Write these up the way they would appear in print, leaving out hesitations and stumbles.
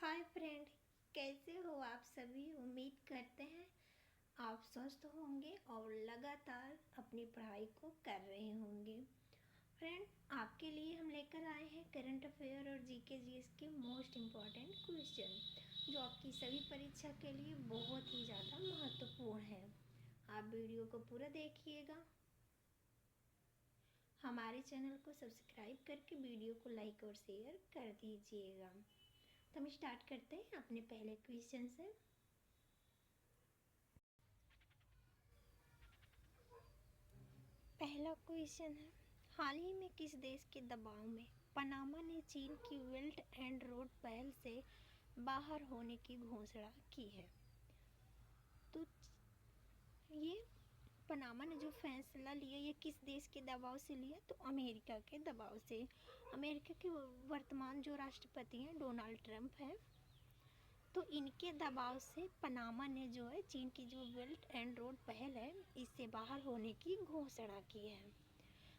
Hi friend, कैसे हो आप सभी। उम्मीद करते हैं आप स्वस्थ होंगे और लगातार अपनी पढ़ाई को कर रहे होंगे। फ्रेंड, आपके लिए हम लेकर आए हैं करंट अफेयर और जीके जीएस के मोस्ट इम्पॉर्टेंट क्वेश्चन जो आपकी सभी परीक्षा के लिए बहुत ही ज़्यादा महत्वपूर्ण है। आप वीडियो को पूरा देखिएगा। हमारे चैनल को सब्सक्राइब करके वीडियो को लाइक और शेयर कर दीजिएगा। तो हम स्टार्ट करते हैं अपने पहले क्वेश्चन से। पहला क्वेश्चन है, हाल ही में किस देश के दबाव में पनामा ने चीन की बेल्ट एंड रोड पहल से बाहर होने की घोषणा की है। तो ये पनामा ने जो फैसला लिया ये किस देश के दबाव से लिया, तो अमेरिका के दबाव से। अमेरिका के वर्तमान जो राष्ट्रपति हैं डोनाल्ड ट्रंप हैं, तो इनके दबाव से पनामा ने जो है चीन की जो बेल्ट एंड रोड पहल है इससे बाहर होने की घोषणा की है।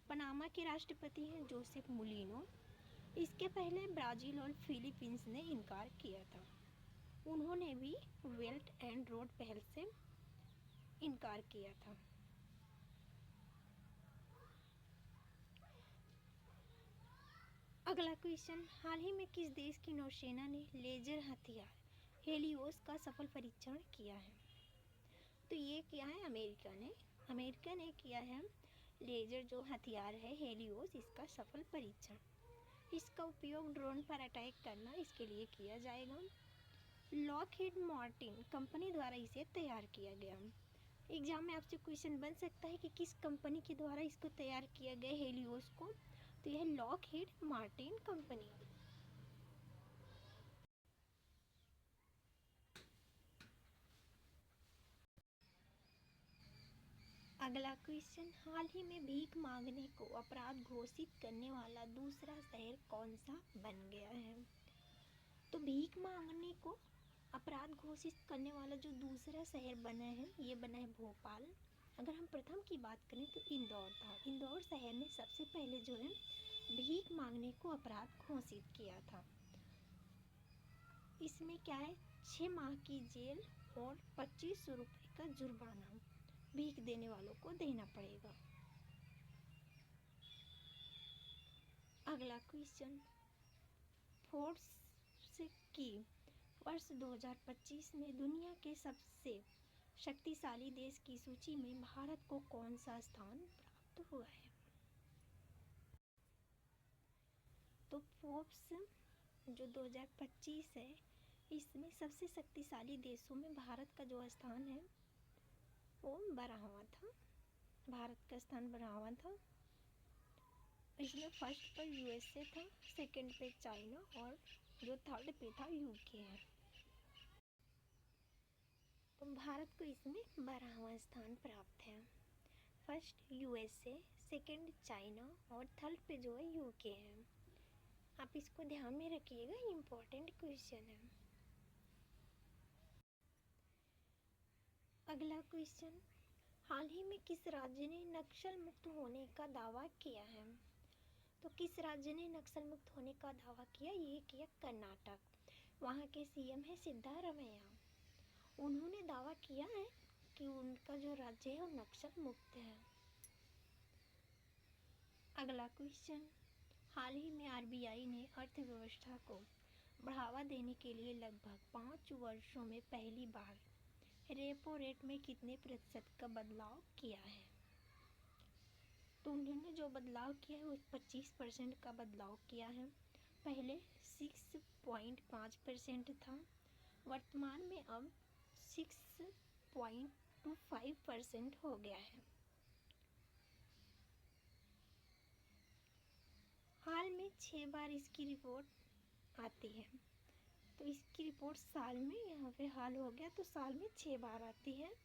पनामा के राष्ट्रपति हैं जोसेफ मुलिनो। इसके पहले ब्राज़ील और फिलीपींस ने इनकार किया था, उन्होंने भी बेल्ट एंड रोड पहल से इनकार किया था। अगला क्वेश्चन, हाल ही में किस देश की नौसेना ने लेजर हथियार हेलियोस का सफल परीक्षण किया है। तो ये किया है अमेरिका ने किया है लेजर जो हथियार है हेलियोस, इसका सफल परीक्षण। इसका उपयोग ड्रोन पर अटैक करना इसके लिए किया जाएगा। लॉकहीड मार्टिन कंपनी द्वारा इसे तैयार किया गया। एग्जाम में आपसे क्वेश्चन बन सकता है कि किस कंपनी के द्वारा इसको तैयार किया गया हेलियोस को, तो यह लॉकहीड मार्टिन कंपनी। अगला क्वेश्चन, हाल ही में भीख मांगने को अपराध घोषित करने वाला दूसरा शहर कौन सा बन गया है। तो भीख मांगने को अपराध घोषित करने वाला जो दूसरा शहर बना है ये बना है भोपाल। अगर हम प्रथम की बात करें तो इंदौर था। इंदौर शहर ने सबसे पहले जो है भीख मांगने को अपराध घोषित किया था। इसमें क्या है, 6 माह की जेल और 2500 रुपये का जुर्माना भीख देने वालों को देना पड़ेगा। अगला क्वेश्चन, फोर्ब्स की वर्ष 2025 में दुनिया के सबसे शक्तिशाली देश की सूची में भारत को कौन सा स्थान प्राप्त हुआ है। तो फोर्ब्स जो 2025 है इसमें सबसे शक्तिशाली देशों में भारत का जो स्थान है वो बना हुआ था, भारत का स्थान बना हुआ था। इसमें फर्स्ट पर यूएसए था, सेकंड पे चाइना और जो थर्ड पे था यूके है। तो भारत को इसमें 12वां स्थान प्राप्त है। फर्स्ट यूएसए, सेकंड चाइना और थर्ड पे जो है यूके है। आप इसको ध्यान में रखिएगा, इम्पोर्टेंट क्वेश्चन है। अगला क्वेश्चन, हाल ही में किस राज्य ने नक्सल मुक्त होने का दावा किया है। तो किस राज्य ने नक्सल मुक्त होने का दावा किया, ये किया कर्नाटक। वहाँ के सीएम है सिद्धारमैया। उन्होंने दावा किया है कि उनका जो राज्य है वो नक्सल मुक्त है। अगला क्वेश्चन, हाल ही में आरबीआई ने अर्थव्यवस्था को बढ़ावा देने के लिए लगभग 5 वर्षों में पहली बार रेपो रेट में कितने प्रतिशत का बदलाव किया है। तो उन्होंने जो बदलाव किया है वो 25% का बदलाव किया है। पहले 6.5% था, वर्तमान में अब 6.25% हो गया है। हाल में 6 बार इसकी रिपोर्ट आती है। तो इसकी रिपोर्ट साल में, यहाँ पे हाल हो गया तो साल में 6 बार आती है।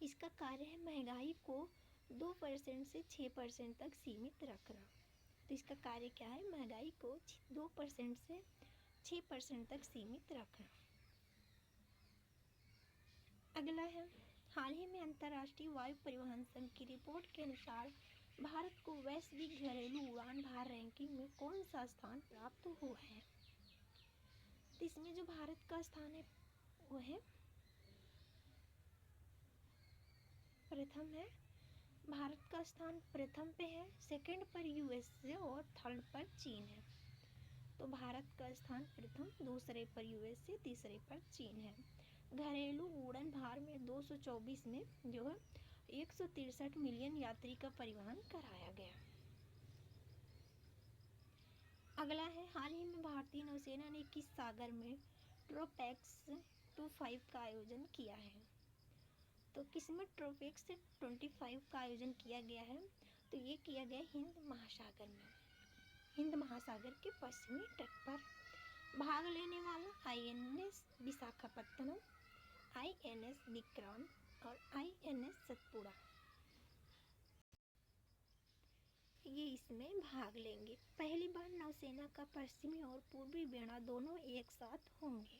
इसका कार्य है महंगाई को 2% से 6% तक सीमित रखना। तो इसका कार्य क्या है, महंगाई को 2% से 6% तक सीमित रखना। अगला है, हाल ही में अंतर्राष्ट्रीय वायु परिवहन संघ की रिपोर्ट के अनुसार भारत को वैश्विक घरेलू उड़ान भार रैंकिंग में कौन सा स्थान प्राप्त हुआ है। तो इसमें जो भारत का स्थान है वो है प्रथम है, भारत का स्थान प्रथम पे है, सेकंड पर यूएसए और थर्ड पर चीन है। तो भारत का स्थान प्रथम, दूसरे पर यूएसए, तीसरे पर चीन है। घरेलू उड़ान भार में 224 में जो है 163 मिलियन यात्री का परिवहन कराया गया। अगला है, हाल ही में भारतीय नौसेना ने किस सागर में ट्रोपैक्स 25 का आयोजन किया है? तो किसमें ट्रोपैक्स 25 का आयोजन किया गया है? तो ये किया गया हिंद महासागर में, हिंद महासागर के पश्चिमी तट पर। भाग लेने वाला आईएनएस विशाखापत्तनम, आईएनएस विक्रांत और आईएनएस सतपुड़ा, ये इसमें भाग लेंगे। पहली बार नौसेना का पश्चिमी और पूर्वी बेड़ा दोनों एक साथ होंगे।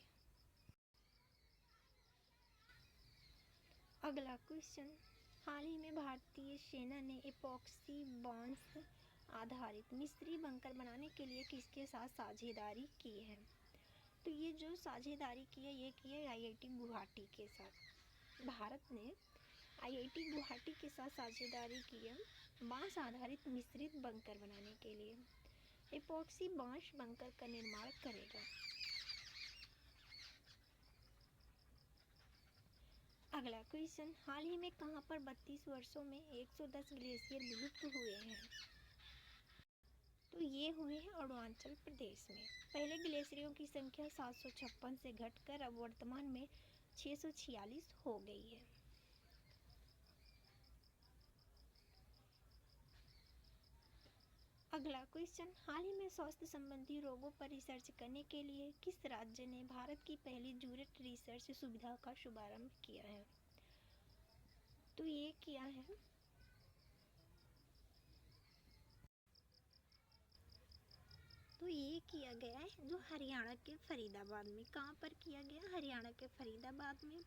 अगला क्वेश्चन, हाल ही में भारतीय सेना ने एपॉक्सी बांस आधारित मिस्री बंकर बनाने के लिए किसके साथ साझेदारी की है? तो ये जो साझेदारी की है ये की है आईआईटी गुवाहाटी के साथ। भारत ने आईआईटी गुवाहाटी के साथ साझेदारी की है बांस आधारित मिश्रित बंकर बनाने के लिए। एपॉक्सी बांस बंकर का निर्माण करेगा। अगला क्वेश्चन, हाल ही में कहां पर 32 वर्षों में 110 ग्लेशियर विलुप्त हुए हैं? तो ये हुए हैं अरुणाचल प्रदेश में। पहले ग्लेशियरों की संख्या 756 से घटकर अब वर्तमान में 646 हो गई है। अगला क्वेश्चन, हाल ही में स्वास्थ्य संबंधी रोगों पर रिसर्च करने के लिए किस राज्य ने भारत की पहली जूरेट रिसर्च सुविधा का शुभारंभ किया है? तो ये किया है गया है जो हरियाणा के फरीदाबाद में। कहाँ पर किया गया? हरियाणा के फरीदाबाद में।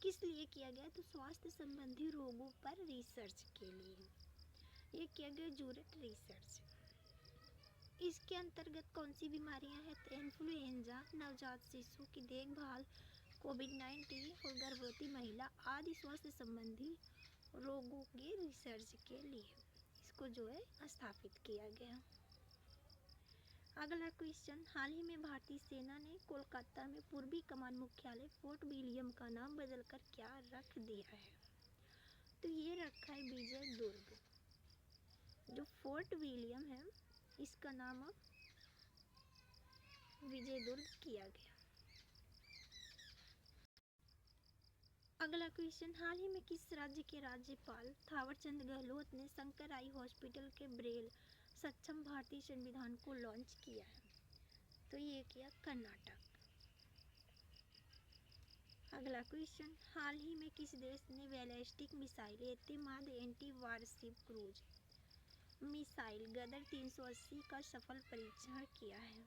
किस लिए किया गया? तो स्वास्थ्य संबंधी रोगों पर रिसर्च के लिए ये किया गया जूरेट रिसर्च। इसके अंतर्गत कौन सी बीमारियां हैं? तो इन्फ्लुएंजा, नवजात शिशु की देखभाल, कोविड-19 और गर्भवती महिला आदि स्वास्थ्य संबंधी रोगों के रिसर्च के लिए इसको जो है स्थापित किया गया। अगला क्वेश्चन, हाल ही में भारतीय सेना ने कोलकाता में पूर्वी कमान मुख्यालय फोर्ट विलियम का नाम बदलकर क्या रख दिया है? तो ये रखा है विजय दुर्ग। जो फोर्ट विलियम है इसका नाम अब विजय दुर्ग किया गया। अगला क्वेश्चन, हाल ही में किस राज्य के राज्यपाल थावरचंद गहलोत ने शंकर आई हॉस्पिटल के ब्रेल सक्षम भारतीय संविधान को लॉन्च किया है? तो ये किया कर्नाटक। अगला क्वेश्चन, हाल ही में किस देश ने ballistic missile Etemad anti warship cruise missile Ghadr 380 का सफल परीक्षण किया है?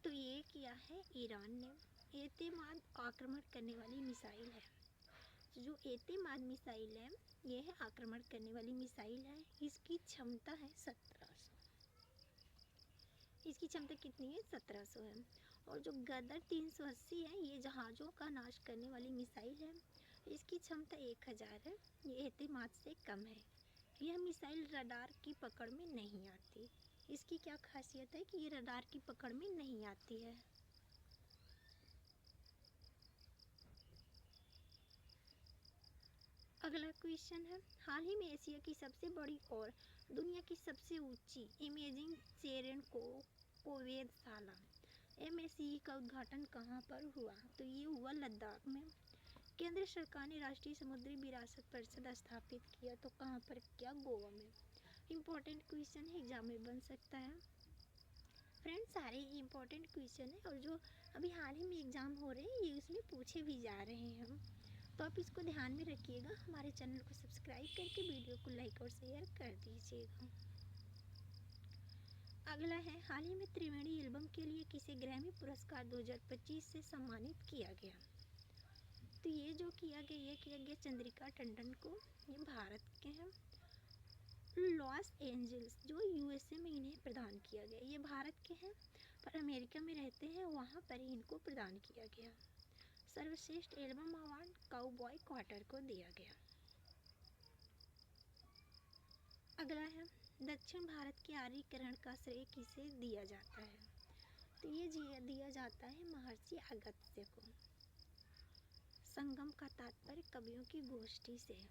तो ये किया है ईरान ने। एतेमाद आक्रमण करने वाली मिसाइल है। जो एतेमाद मिसाइल है ये है आक्रमण करने वाली मिसाइल है। इसकी क्षमता है 1700। इसकी क्षमता कितनी है? 1700 है। और जो गदर 380 है ये जहाज़ों का नाश करने वाली मिसाइल है। इसकी क्षमता 1000 है। ये एतेमाद से कम है। यह मिसाइल रडार की पकड़ में नहीं आती। इसकी क्या खासियत है कि ये रडार की पकड़ में नहीं आती है। अगला क्वेश्चन है, हाल ही में एशिया की सबसे बड़ी और दुनिया की सबसे ऊंची इमेजिंग चेरेन वेधशाला MSCE का उद्घाटन कहाँ पर हुआ? तो ये हुआ लद्दाख में। केंद्र सरकार ने राष्ट्रीय समुद्री विरासत परिषद स्थापित किया। तो कहाँ पर किया? गोवा में। इम्पोर्टेंट क्वेश्चन है, एग्जाम में बन सकता है। फ्रेंड्स सारे इम्पोर्टेंट क्वेश्चन है और जो अभी हाल ही में एग्जाम हो रहे हैं ये उसमें पूछे भी जा रहे हैं हम, तो आप इसको ध्यान में रखिएगा। हमारे चैनल को सब्सक्राइब करके वीडियो को लाइक और शेयर कर दीजिएगा। अगला है, हाल ही में त्रिवेणी एल्बम के लिए किसे ग्रैमी पुरस्कार 2025 से सम्मानित किया गया? तो ये जो किया गया चंद्रिका टंडन को। ये भारत के हैं। लॉस एंजल्स जो USA में इन्हें प्रदान किया गया। ये भारत के हैं। पर अमेरिका में रहते हैं वहाँ पर ही इनको प्रदान किया गया। सर्वश्रेष्ठ एल्बम अवार्ड काउबॉय क्वार्टर को दिया गया। अगला है दक्षिण भारत के आर्यीकरण का श्रेय किसे दिया जाता है? तो ये दिया जाता है महर्षि अगस्त्य को। संगम का तात्पर्य कवियों की गोष्ठी से है।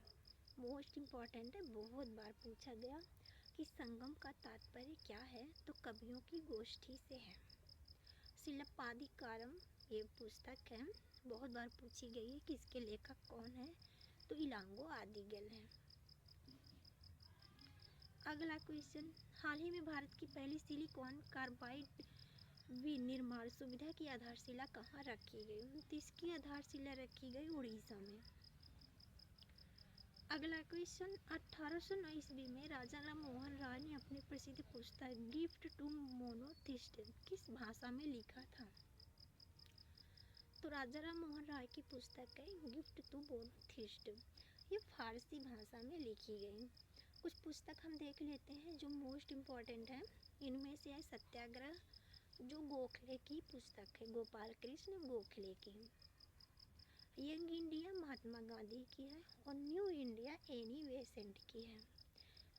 मोस्ट इम्पॉर्टेंट है, बहुत बार पूछा गया कि संगम का तात्पर्य क्या है, तो कवियों की गोष्ठी से है। शिलप्पादिकारम ये पुस्तक है, बहुत बार पूछी गई है कि इसके लेखक कौन है, तो इलांगो आदिगल है। अगला क्वेश्चन, हाल ही में भारत की पहली सिलिकॉन कार्बाइड विनिर्माण सुविधा की आधारशिला कहाँ रखी गई? तो इसकी आधारशिला रखी गई उड़ीसा में। अगला क्वेश्चन, 1809 ईस्वी में राजा राम मोहन राय ने अपनी प्रसिद्ध पुस्तक गिफ्ट टू मोनोथिस्ट किस भाषा में लिखा था? तो राजा राम मोहन राय की पुस्तक है गिफ्ट टू मोनोथिस्ट, ये फारसी भाषा में लिखी गई। कुछ पुस्तक हम देख लेते हैं जो मोस्ट इम्पॉर्टेंट है। इनमें से है सत्याग्रह, जो गोखले की पुस्तक है, गोपाल कृष्ण गोखले की। यंग इंडिया महात्मा गांधी की है, और न्यू इंडिया एनी बेसेंट की है।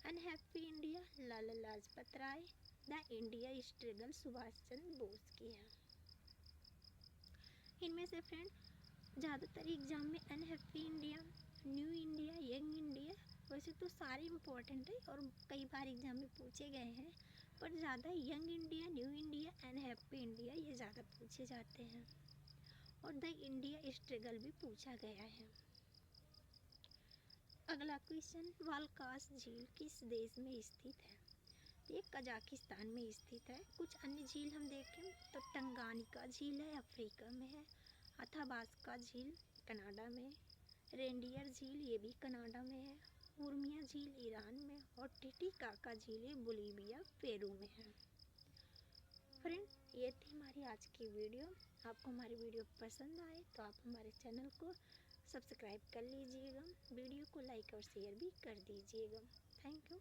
Unhappy India Lala Lajpat Rai, the India struggle Subhash Chandra Bose की है। इनमें से फ्रेंड ज़्यादातर एग्जाम में unhappy India, new India, young India, वैसे तो सारे इम्पोर्टेंट है और कई बार एग्जाम में पूछे गए हैं, पर ज़्यादा young India, new India, unhappy India ये ज़्यादा पूछे जाते हैं, और द इंडिया स्ट्रगल भी पूछा गया है। अगला क्वेश्चन, वाल्कास झील किस देश में स्थित है? ये कजाकिस्तान में स्थित है। कुछ अन्य झील हम देखें तो टंगानिका झील है, अफ्रीका में है। अथाबास्का झील कनाडा में, रेंडियर झील ये भी कनाडा में है, उर्मिया झील ईरान में, और टिटिकाका झील बोलीविया पेरू में है। फ्रेंड ये थी हमारी आज की वीडियो। आपको हमारी वीडियो पसंद आए तो आप हमारे चैनल को सब्सक्राइब कर लीजिएगा, वीडियो को लाइक और शेयर भी कर दीजिएगा। Thank you.